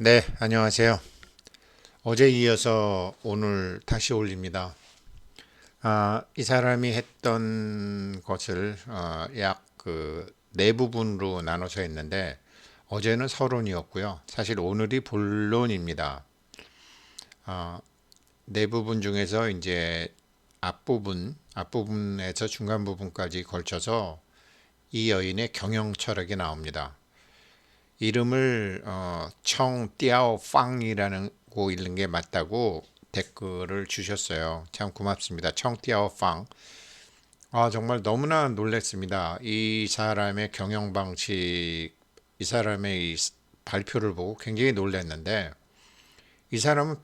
네, 안녕하세요. 어제 이어서 오늘 다시 올립니다. 이 사람이 했던 것을 약 네 부분으로 나눠서 했는데 어제는 서론이었고요. 사실 오늘이 본론입니다. 네 부분 중에서 이제 앞부분에서 중간 부분까지 걸쳐서 이 여인의 경영 철학이 나옵니다. 이름을 청띠아오 빵이라는 고 읽는 게 맞다고 댓글을 주셨어요. 참 고맙습니다. 청띠아오 빵. 정말 너무나 놀랐습니다. 이 사람의 경영 방식, 이 사람의 이 발표를 보고 굉장히 놀랐는데 이 사람은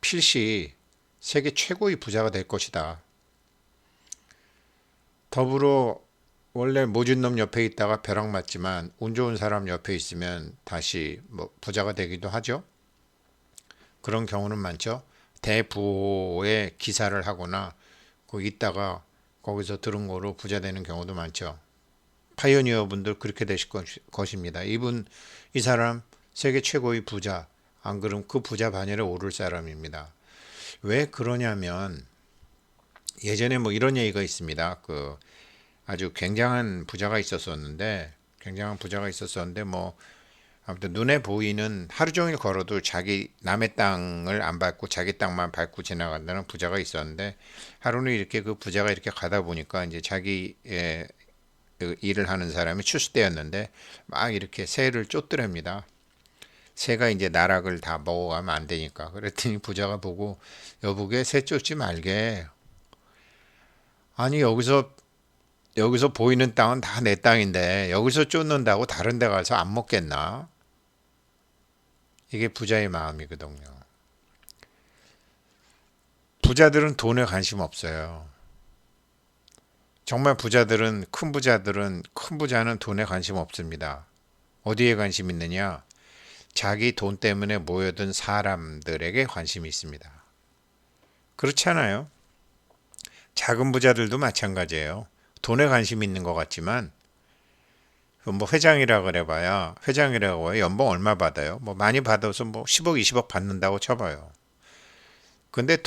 필시 세계 최고의 부자가 될 것이다. 더불어 원래 모진 놈 옆에 있다가 벼락 맞지만 운 좋은 사람 옆에 있으면 다시 뭐 부자가 되기도 하죠. 그런 경우는 많죠. 대부호의 기사를 하거나 거기 있다가 거기서 들은 거로 부자 되는 경우도 많죠. 파이오니어 분들 그렇게 되실 것입니다. 이 사람 세계 최고의 부자, 안 그럼 그 부자 반열에 오를 사람입니다. 왜 그러냐면 예전에 뭐 이런 얘기가 있습니다. 아주 굉장한 부자가 있었었는데 뭐 아무튼 눈에 보이는 하루 종일 걸어도 자기 남의 땅을 안 밟고 자기 땅만 밟고 지나간다는 부자가 있었는데 하루는 이렇게 그 부자가 이렇게 가다 보니까 이제 자기의 그 일을 하는 사람이 추수대였는데 막 이렇게 새를 쫓더랍니다. 새가 이제 나락을 다 먹어가면 안 되니까. 그랬더니 부자가 보고 여보게 새 쫓지 말게. 아니 여기서 보이는 땅은 다 내 땅인데 여기서 쫓는다고 다른 데 가서 안 먹겠나? 이게 부자의 마음이거든요. 부자들은 돈에 관심 없어요. 정말 큰 부자는 돈에 관심 없습니다. 어디에 관심 있느냐? 자기 돈 때문에 모여든 사람들에게 관심이 있습니다. 그렇잖아요. 작은 부자들도 마찬가지예요. 돈에 관심 있는 것 같지만 뭐 회장이라 그래봐야 회장이라고 해요. 연봉 얼마 받아요? 뭐 많이 받아서 뭐 10억, 20억 받는다고 쳐봐요. 근데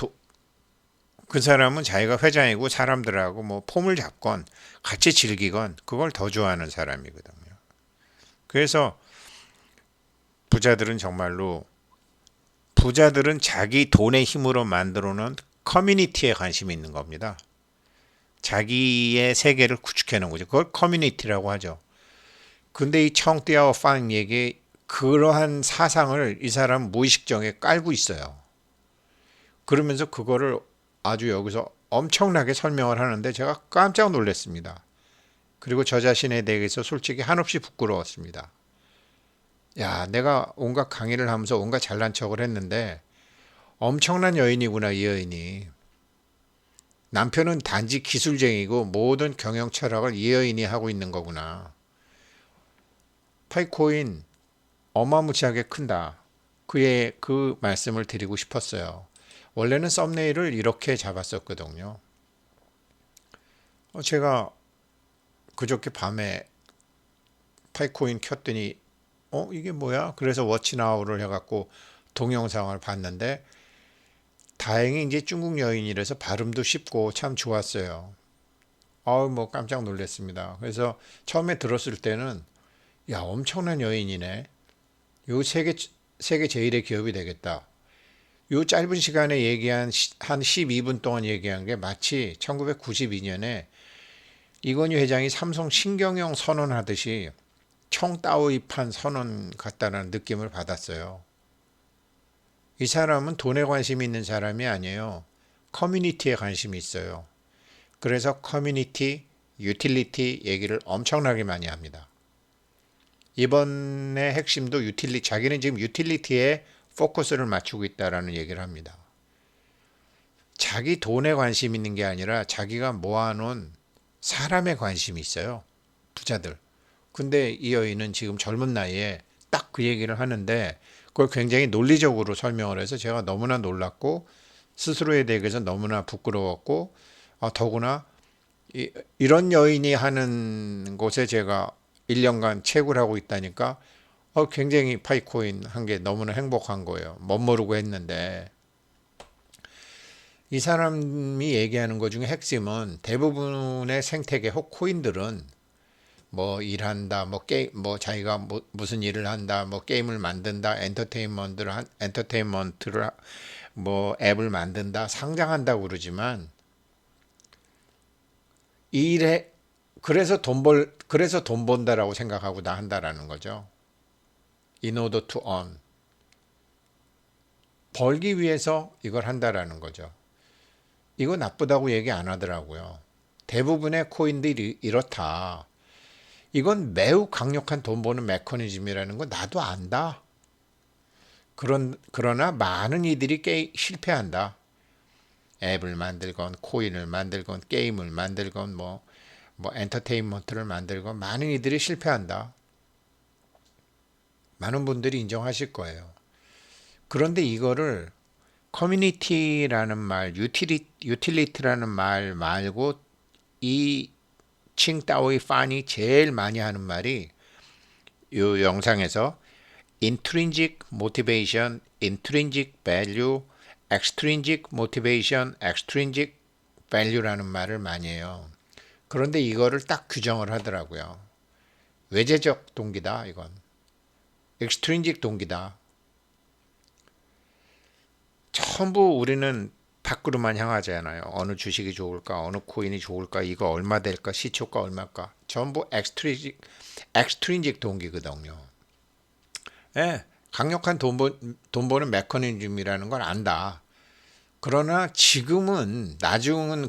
그 사람은 자기가 회장이고 사람들하고 뭐 폼을 잡건 같이 즐기건 그걸 더 좋아하는 사람이거든요. 그래서 부자들은 정말로 부자들은 자기 돈의 힘으로 만들어 놓은 커뮤니티에 관심이 있는 겁니다. 자기의 세계를 구축해 놓은 거죠. 그걸 커뮤니티라고 하죠. 근데 이 청띠아오 팡에게 그러한 사상을 이 사람 무의식정에 깔고 있어요. 그러면서 그거를 아주 여기서 엄청나게 설명을 하는데 제가 깜짝 놀랐습니다. 그리고 저 자신에 대해서 솔직히 한없이 부끄러웠습니다. 야, 내가 온갖 강의를 하면서 온갖 잘난 척을 했는데 엄청난 여인이구나, 이 여인이. 남편은 단지 기술쟁이고 모든 경영 철학을 이 여인이 하고 있는 거구나. 파이코인 어마무시하게 큰다. 그의 그 말씀을 드리고 싶었어요. 원래는 썸네일을 이렇게 잡았었거든요. 제가 그저께 밤에 파이코인 켰더니 이게 뭐야? 그래서 워치나우를 해갖고 동영상을 봤는데 다행히 이제 중국 여인이라서 발음도 쉽고 참 좋았어요. 뭐 깜짝 놀랐습니다. 그래서 처음에 들었을 때는 야, 엄청난 여인이네. 요 세계 제일의 기업이 되겠다. 요 짧은 시간에 얘기한 한 12분 동안 얘기한 게 마치 1992년에 이건희 회장이 삼성 신경영 선언하듯이 청따오이판 선언 같다는 느낌을 받았어요. 이 사람은 돈에 관심이 있는 사람이 아니에요. 커뮤니티에 관심이 있어요. 그래서 커뮤니티, 유틸리티 얘기를 엄청나게 많이 합니다. 이번의 핵심도 자기는 지금 유틸리티에 포커스를 맞추고 있다라는 얘기를 합니다. 자기 돈에 관심 있는 게 아니라 자기가 모아놓은 사람에 관심이 있어요. 부자들. 근데 이 여인은 지금 젊은 나이에 딱 그 얘기를 하는데 그걸 굉장히 논리적으로 설명을 해서 제가 너무나 놀랐고 스스로에 대해서 너무나 부끄러웠고 더구나 이런 여인이 하는 곳에 제가 1년간 채굴하고 있다니까 굉장히 파이코인 한 게 너무나 행복한 거예요. 멋모르고 했는데 이 사람이 얘기하는 것 중에 핵심은 대부분의 생태계 혹 코인들은 뭐 일한다, 뭐 자기가 무슨 일을 한다, 뭐 게임을 만든다, 엔터테인먼트를 뭐 앱을 만든다, 상장한다고 그러지만 이 일에 그래서 돈 번다라고 생각하고 나 한다라는 거죠. In order to earn. 벌기 위해서 이걸 한다라는 거죠. 이거 나쁘다고 얘기 안 하더라고요. 대부분의 코인들이 이렇다. 이건 매우 강력한 돈 버는 메커니즘이라는 거 나도 안다. 그러나 많은 이들이 실패한다. 앱을 만들건 코인을 만들건 게임을 만들건 뭐 엔터테인먼트를 만들건 많은 이들이 실패한다. 많은 분들이 인정하실 거예요. 그런데 이거를 커뮤니티라는 말, 유틸리티라는 말 말고 이 칭따오이 판이 제일 많이 하는 말이 이 영상에서 intrinsic motivation, intrinsic value, extrinsic motivation, extrinsic value라는 말을 많이 해요. 그런데 이거를 딱 규정을 하더라고요. 외재적 동기다, 이건. extrinsic 동기다. 전부 우리는 밖으로만 향하잖아요. 어느 주식이 좋을까, 어느 코인이 좋을까, 이거 얼마 될까, 시초가 얼마일까. 전부 extrinsic 동기거든요. 예, 강력한 돈 버는 메커니즘이라는 걸 안다. 그러나 지금은 나중은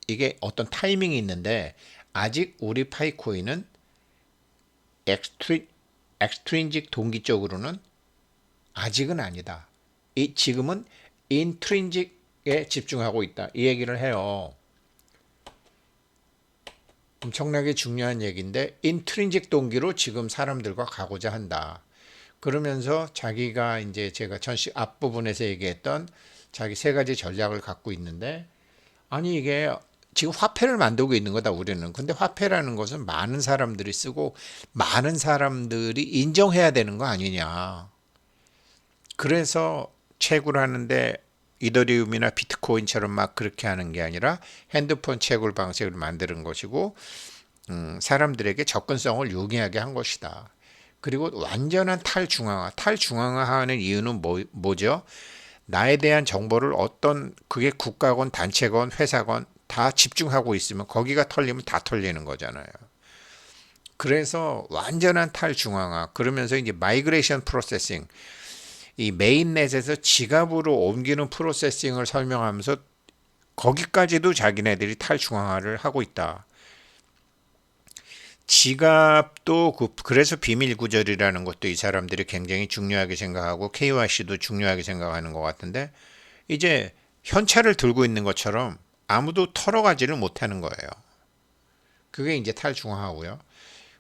이게 어떤 타이밍이 있는데 아직 우리 파이코인은 엑스트린직 동기적으로는 아직은 아니다. 지금은 인트린직에 집중하고 있다. 이 얘기를 해요. 엄청나게 중요한 얘기인데 인트린직 동기로 지금 사람들과 가고자 한다. 그러면서 자기가 이제 제가 전시 앞부분에서 얘기했던 자기 세 가지 전략을 갖고 있는데 아니 이게 지금 화폐를 만들고 있는 거다 우리는. 근데 화폐라는 것은 많은 사람들이 쓰고 많은 사람들이 인정해야 되는 거 아니냐. 그래서 채굴 하는데 이더리움이나 비트코인처럼 막 그렇게 하는 게 아니라 핸드폰 채굴 방식을 만드는 것이고 사람들에게 접근성을 용이하게 한 것이다. 그리고 완전한 탈중앙화하는 이유는 뭐죠? 나에 대한 정보를 그게 국가건 단체건 회사건 다 집중하고 있으면 거기가 털리면 다 털리는 거잖아요. 그래서 완전한 탈중앙화 그러면서 이제 마이그레이션 프로세싱 이 메인넷에서 지갑으로 옮기는 프로세싱을 설명하면서 거기까지도 자기네들이 탈중앙화를 하고 있다. 지갑도 그래서 비밀 구절이라는 것도 이 사람들이 굉장히 중요하게 생각하고 KYC도 중요하게 생각하는 것 같은데 이제 현찰을 들고 있는 것처럼 아무도 털어가지를 못하는 거예요. 그게 이제 탈중앙화고요.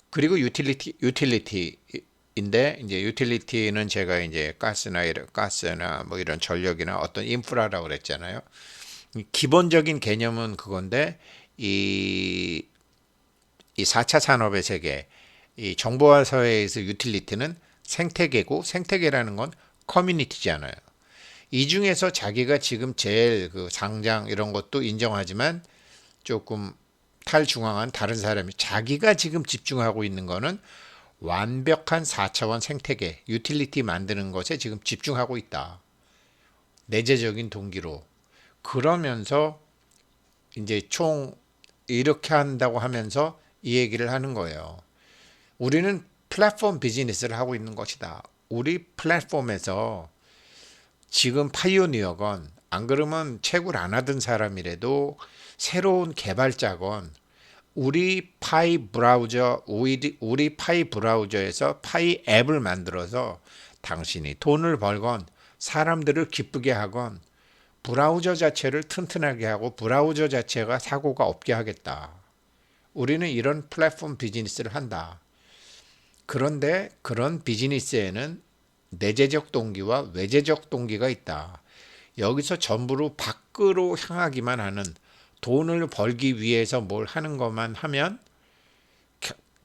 그리고 유틸리티인데 이제 유틸리티는 제가 이제 가스나 뭐 이런 전력이나 어떤 인프라라고 그랬잖아요. 기본적인 개념은 그건데 이 4차 산업의 세계, 이 정보화 사회에서 유틸리티는 생태계고 생태계라는 건 커뮤니티잖아요. 이 중에서 자기가 지금 제일 그 상장 이런 것도 인정하지만 조금 탈중앙한 다른 사람이 자기가 지금 집중하고 있는 거는 완벽한 4차원 생태계, 유틸리티 만드는 것에 지금 집중하고 있다. 내재적인 동기로. 그러면서 이제 총 이렇게 한다고 하면서 이 얘기를 하는 거예요. 우리는 플랫폼 비즈니스를 하고 있는 것이다. 우리 플랫폼에서 지금 파이오니어건 안 그러면 채굴 안 하던 사람이라도 새로운 개발자건 우리 파이 브라우저에서 파이 앱을 만들어서 당신이 돈을 벌건 사람들을 기쁘게 하건 브라우저 자체를 튼튼하게 하고 브라우저 자체가 사고가 없게 하겠다. 우리는 이런 플랫폼 비즈니스를 한다. 그런데 그런 비즈니스에는 내재적 동기와 외재적 동기가 있다. 여기서 전부로 밖으로 향하기만 하는 돈을 벌기 위해서 뭘 하는 것만 하면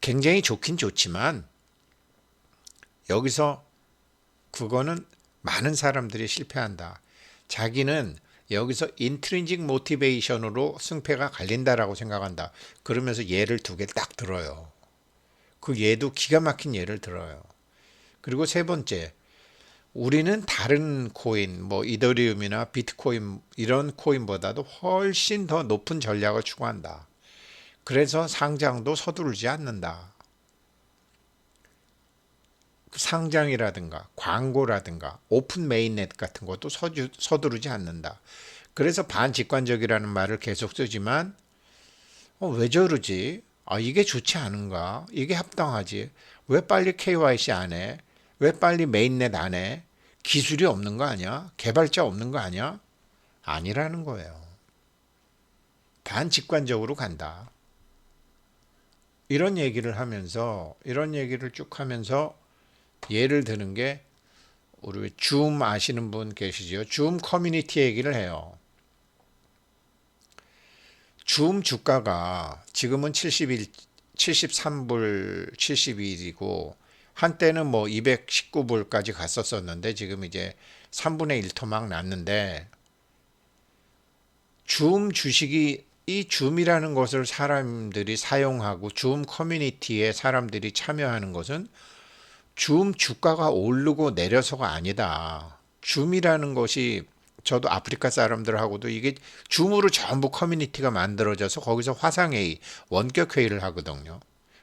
굉장히 좋긴 좋지만 여기서 그거는 많은 사람들이 실패한다. 자기는 여기서 인트린직 모티베이션으로 승패가 갈린다라고 생각한다. 그러면서 예를 두 개 딱 들어요. 그 예도 기가 막힌 예를 들어요. 그리고 세 번째, 우리는 다른 코인, 뭐 이더리움이나 비트코인 이런 코인보다도 훨씬 더 높은 전략을 추구한다. 그래서 상장도 서두르지 않는다. 상장이라든가 광고라든가 오픈 메인넷 같은 것도 서두르지 않는다. 그래서 반직관적이라는 말을 계속 쓰지만 왜 저러지? 이게 좋지 않은가? 이게 합당하지? 왜 빨리 KYC 안 해? 왜 빨리 메인넷 안 해? 기술이 없는 거 아니야? 개발자 없는 거 아니야? 아니라는 거예요. 반직관적으로 간다. 이런 얘기를 쭉 하면서 예를 드는 게 우리 줌 아시는 분 계시죠? 줌 커뮤니티 얘기를 해요. 줌 주가가 지금은 73불 72일이고 한때는 뭐 219불까지 갔었었는데 지금 이제 3분의 1 토막 났는데 줌 주식이 이 줌이라는 것을 사람들이 사용하고 줌 커뮤니티에 사람들이 참여하는 것은 줌 주가가 오르고 내려서가 아니다. 줌이라는 것이 저도 아프리카 사람들하고도 이게 줌으로 전부 커뮤니티가 만들어져서 거기서 화상회의, 원격회의를 하거든요.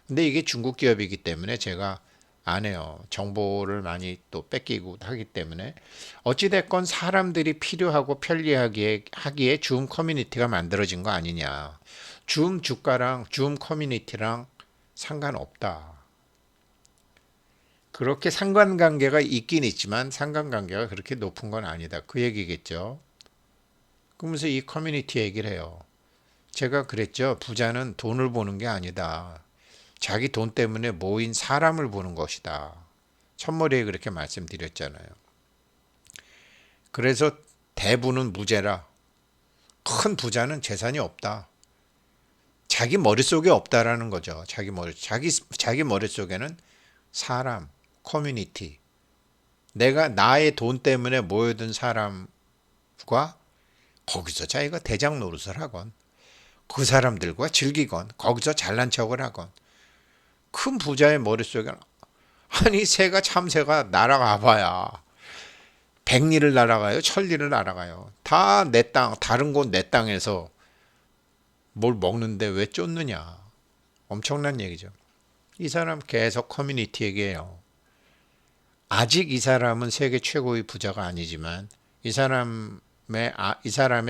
근데 이게 중국 기업이기 때문에 제가 안 해요. 정보를 많이 또 뺏기고 하기 때문에. 어찌됐건 사람들이 필요하고 편리하기에 줌 커뮤니티가 만들어진 거 아니냐. 줌 주가랑 줌 커뮤니티랑 상관없다. 그렇게 상관관계가 있긴 있지만 상관관계가 그렇게 높은 건 아니다. 그 얘기겠죠. 그러면서 이 커뮤니티 얘기를 해요. 제가 그랬죠. 부자는 돈을 보는 게 아니다. 자기 돈 때문에 모인 사람을 보는 것이다. 첫머리에 그렇게 말씀드렸잖아요. 그래서 대부는 무죄라. 큰 부자는 재산이 없다. 자기 머릿속에 없다라는 거죠. 자기 머릿속에는 사람, 커뮤니티, 내가 나의 돈 때문에 모여든 사람과 거기서 자기가 대장 노릇을 하건 그 사람들과 즐기건 거기서 잘난 척을 하건 큰 부자의 머릿속에는 아니 새가 참새가 날아가 봐야 백리를 날아가요 천리를 날아가요 다 내 땅 다른 곳 내 땅에서 뭘 먹는데 왜 쫓느냐 엄청난 얘기죠. 이 사람 계속 커뮤니티 얘기해요. 아직 이 사람은 세계 최고의 부자가 아니지만 이 사람의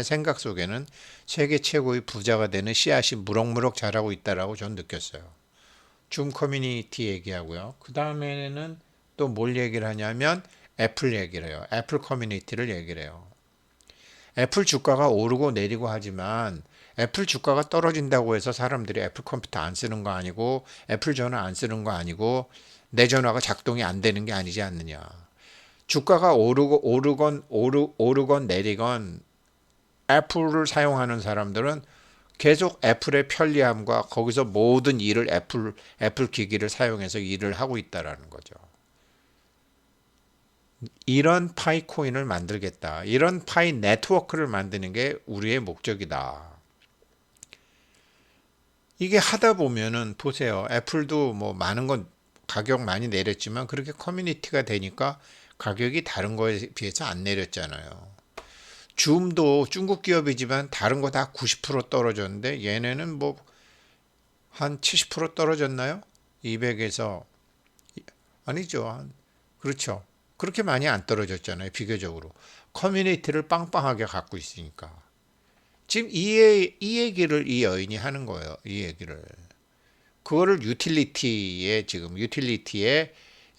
생각 속에는 세계 최고의 부자가 되는 씨앗이 무럭무럭 자라고 있다라고 저는 느꼈어요. 줌 커뮤니티 얘기하고요. 그 다음에는 또 뭘 얘기를 하냐면 애플 얘기를 해요. 애플 커뮤니티를 얘기를 해요. 애플 주가가 오르고 내리고 하지만 애플 주가가 떨어진다고 해서 사람들이 애플 컴퓨터 안 쓰는 거 아니고 애플 전화 안 쓰는 거 아니고 내 전화가 작동이 안 되는 게 아니지 않느냐. 주가가 오르건 내리건 애플을 사용하는 사람들은 계속 애플의 편리함과 거기서 모든 일을 애플 기기를 사용해서 일을 하고 있다라는 거죠. 이런 파이 코인을 만들겠다. 이런 파이 네트워크를 만드는 게 우리의 목적이다. 이게 하다 보면은 보세요. 애플도 뭐 많은 건 가격 많이 내렸지만 그렇게 커뮤니티가 되니까 가격이 다른 거에 비해서 안 내렸잖아요. 줌도 중국 기업이지만 다른 거 다 90% 떨어졌는데 얘네는 뭐 한 70% 떨어졌나요? 200에서 아니죠. 그렇죠. 그렇게 많이 안 떨어졌잖아요. 비교적으로. 커뮤니티를 빵빵하게 갖고 있으니까. 지금 이 얘기를 이 여인이 하는 거예요. 이 얘기를. 그거를 유틸리티에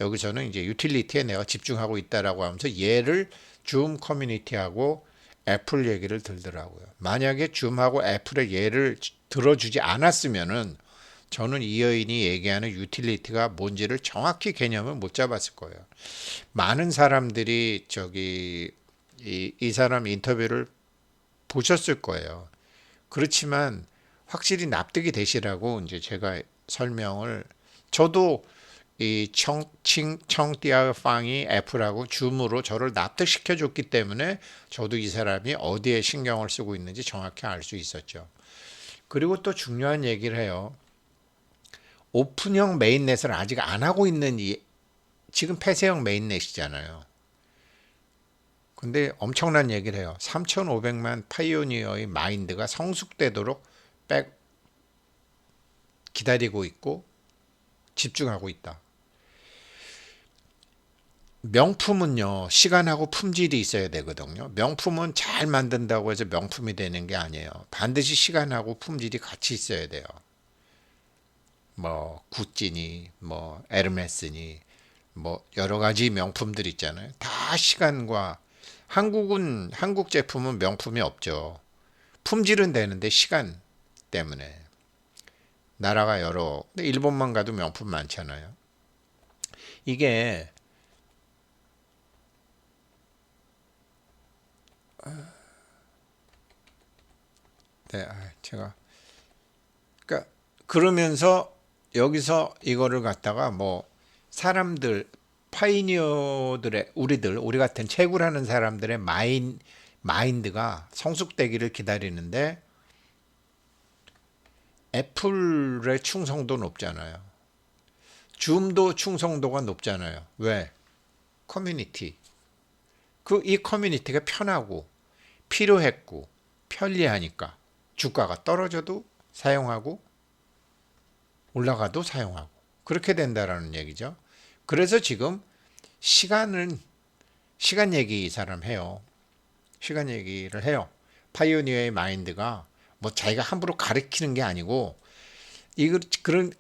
여기서는 이제 유틸리티에 내가 집중하고 있다라고 하면서 얘를 줌 커뮤니티하고 애플 얘기를 들더라고요. 만약에 줌하고 애플의 예를 들어주지 않았으면은 저는 이 여인이 얘기하는 유틸리티가 뭔지를 정확히 개념을 못 잡았을 거예요. 많은 사람들이 이 사람 인터뷰를 보셨을 거예요. 그렇지만 확실히 납득이 되시라고 이제 제가 설명을 저도 이 청띠아팡이 애플하고 줌으로 저를 납득시켜 줬기 때문에 저도 이 사람이 어디에 신경을 쓰고 있는지 정확히 알 수 있었죠. 그리고 또 중요한 얘기를 해요. 오픈형 메인넷을 아직 안 하고 있는 지금 폐쇄형 메인넷이잖아요. 근데 엄청난 얘기를 해요. 3,500만 파이오니어의 마인드가 성숙되도록 기다리고 있고 집중하고 있다. 명품은요, 시간하고 품질이 있어야 되거든요. 명품은 잘 만든다고 해서 명품이 되는 게 아니에요. 반드시 시간하고 품질이 같이 있어야 돼요. 뭐 구찌니 뭐 에르메스니 뭐 여러 가지 명품들 있잖아요. 다 시간과 한국 제품은 명품이 없죠. 품질은 되는데 시간 때문에 나라가 여러 근데 일본만 가도 명품 많잖아요. 이게 네, 제가 그러니까 그러면서 여기서 이거를 갖다가 뭐 사람들 파이니어들의 우리 같은 채굴하는 사람들의 마인드가 성숙되기를 기다리는데 애플의 충성도 높잖아요. 줌도 충성도가 높잖아요. 왜? 커뮤니티. 이 커뮤니티가 편하고 필요했고 편리하니까 주가가 떨어져도 사용하고 올라가도 사용하고 그렇게 된다라는 얘기죠. 그래서 지금 시간 얘기 이 사람 해요. 시간 얘기를 해요. 파이오니어의 마인드가 뭐 자기가 함부로 가르치는 게 아니고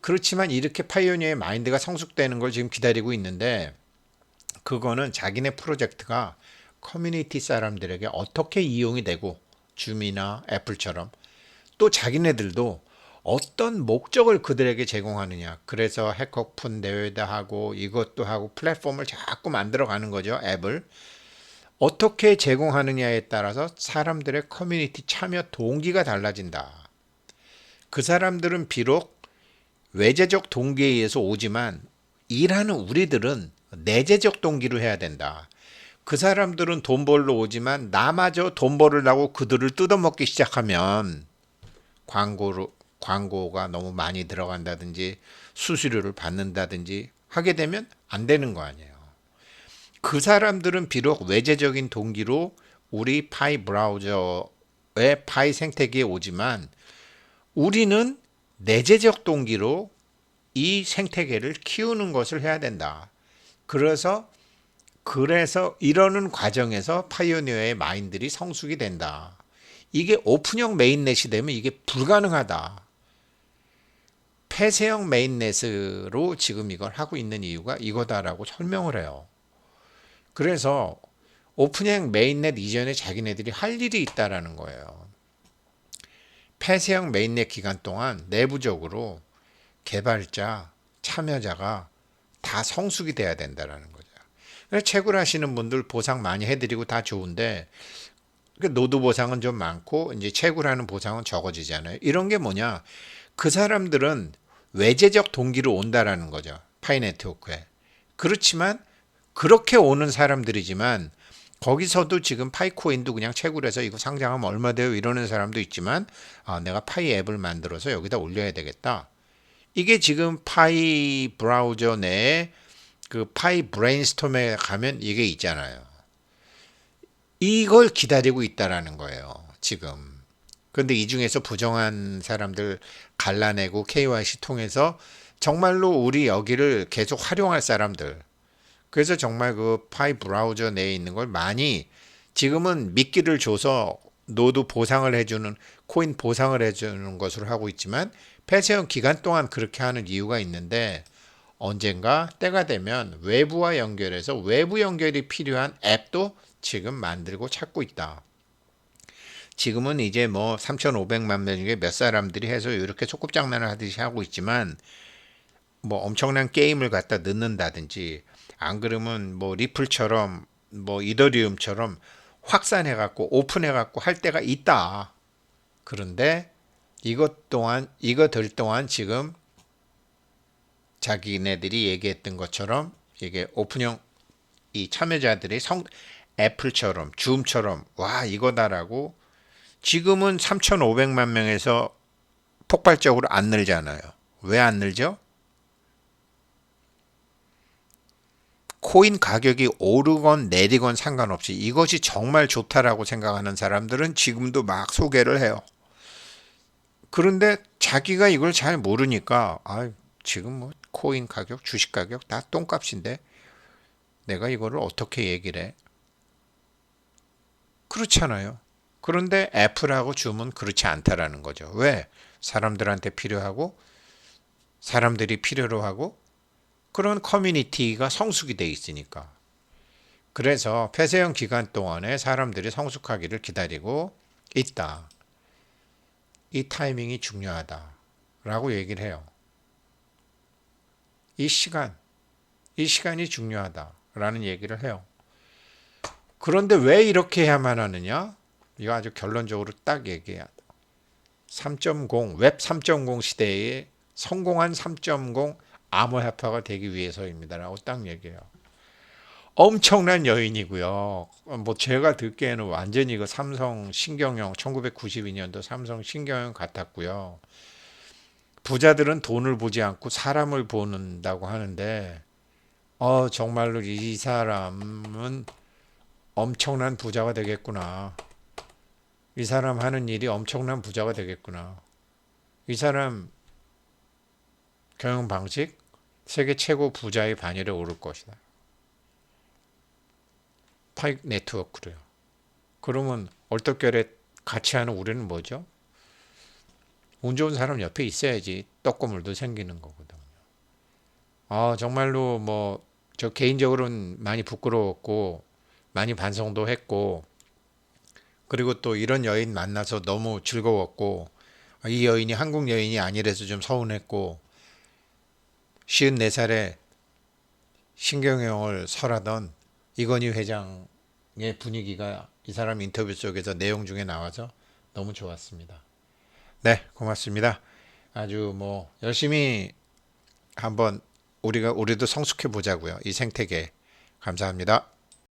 그렇지만 이렇게 파이오니어의 마인드가 성숙되는 걸 지금 기다리고 있는데 그거는 자기네 프로젝트가 커뮤니티 사람들에게 어떻게 이용이 되고 줌이나 애플처럼 또 자기네들도 어떤 목적을 그들에게 제공하느냐. 그래서 해커폰 대회도 하고 이것도 하고 플랫폼을 자꾸 만들어가는 거죠. 앱을. 어떻게 제공하느냐에 따라서 사람들의 커뮤니티 참여 동기가 달라진다. 그 사람들은 비록 외재적 동기에 의해서 오지만 일하는 우리들은 내재적 동기로 해야 된다. 그 사람들은 돈 벌러 오지만 나마저 돈 벌으려고 그들을 뜯어먹기 시작하면 광고가 너무 많이 들어간다든지 수수료를 받는다든지 하게 되면 안 되는 거 아니에요. 그 사람들은 비록 외재적인 동기로 우리 파이 브라우저의 파이 생태계에 오지만 우리는 내재적 동기로 이 생태계를 키우는 것을 해야 된다. 그래서 이러는 과정에서 파이오니어의 마인들이 성숙이 된다. 이게 오픈형 메인넷이 되면 이게 불가능하다. 폐쇄형 메인넷으로 지금 이걸 하고 있는 이유가 이거다라고 설명을 해요. 그래서 오픈형 메인넷 이전에 자기네들이 할 일이 있다라는 거예요. 폐쇄형 메인넷 기간 동안 내부적으로 개발자, 참여자가 다 성숙이 돼야 된다라는 거죠. 채굴하시는 분들 보상 많이 해드리고 다 좋은데 노드 보상은 좀 많고 이제 채굴하는 보상은 적어지잖아요. 이런 게 뭐냐? 그 사람들은 외재적 동기로 온다라는 거죠. 파이 네트워크에. 그렇지만 그렇게 오는 사람들이지만 거기서도 지금 파이코인도 그냥 채굴해서 이거 상장하면 얼마 돼요 이러는 사람도 있지만 내가 파이 앱을 만들어서 여기다 올려야 되겠다. 이게 지금 파이 브라우저 내에 그 파이 브레인스톰에 가면 이게 있잖아요. 이걸 기다리고 있다라는 거예요. 지금. 그런데 이 중에서 부정한 사람들 갈라내고 KYC 통해서 정말로 우리 여기를 계속 활용할 사람들. 그래서 정말 그 파이 브라우저 내에 있는 걸 많이 지금은 미끼를 줘서 노드 보상을 해주는 코인 보상을 해주는 것으로 하고 있지만 폐쇄형 기간 동안 그렇게 하는 이유가 있는데 언젠가 때가 되면 외부와 연결해서 외부 연결이 필요한 앱도 지금 만들고 찾고 있다. 지금은 이제 뭐 3,500만 명 중에 몇 사람들이 해서 이렇게 소꿉장난을 하듯이 하고 있지만 뭐 엄청난 게임을 갖다 넣는다든지 안 그러면 뭐 리플처럼 뭐 이더리움처럼 확산해 갖고 오픈해 갖고 할 때가 있다. 그런데 이것 될 동안 지금 자기네들이 얘기했던 것처럼 이게 오픈형 이 참여자들이 애플처럼 줌처럼 와 이거다라고 지금은 3,500만 명에서 폭발적으로 안 늘잖아요. 왜 안 늘죠? 코인 가격이 오르건 내리건 상관없이 이것이 정말 좋다라고 생각하는 사람들은 지금도 막 소개를 해요. 그런데 자기가 이걸 잘 모르니까 지금 뭐 코인 가격, 주식 가격 다 똥값인데 내가 이거를 어떻게 얘기를 해? 그렇잖아요. 그런데 애플하고 줌은 그렇지 않다라는 거죠. 왜? 사람들한테 필요하고 사람들이 필요로 하고 그런 커뮤니티가 성숙이 돼 있으니까. 그래서 폐쇄형 기간 동안에 사람들이 성숙하기를 기다리고 있다. 이 타이밍이 중요하다라고 얘기를 해요. 이 시간이 중요하다라는 얘기를 해요. 그런데 왜 이렇게 해야만 하느냐? 이거 아주 결론적으로 딱 얘기해야 돼. 3.0, 웹 3.0 시대에 성공한 3.0 암호화폐가 되기 위해서입니다라고 딱 얘기해요. 엄청난 여인이고요. 뭐 제가 듣기에는 완전히 그 삼성 신경영 1992년도 삼성 신경영 같았고요. 부자들은 돈을 보지 않고 사람을 보는다고 하는데 정말로 이 사람은 엄청난 부자가 되겠구나. 이 사람 하는 일이 엄청난 부자가 되겠구나. 이 사람 경영 방식 세계 최고 부자의 반열에 오를 것이다. 파익 네트워크로요. 그러면 얼떨결에 같이 하는 우리는 뭐죠? 운 좋은 사람 옆에 있어야지 떡고물도 생기는 거거든요. 정말로 뭐 저 개인적으로는 많이 부끄러웠고 많이 반성도 했고 그리고 또 이런 여인 만나서 너무 즐거웠고 이 여인이 한국 여인이 아니라서 좀 서운했고 54살에 신경영을 설하던 이건희 회장의 분위기가 이 사람 인터뷰 속에서 내용 중에 나와서 너무 좋았습니다. 네, 고맙습니다. 아주 뭐 열심히 한번 우리도 성숙해 보자고요. 이 생태계. 감사합니다.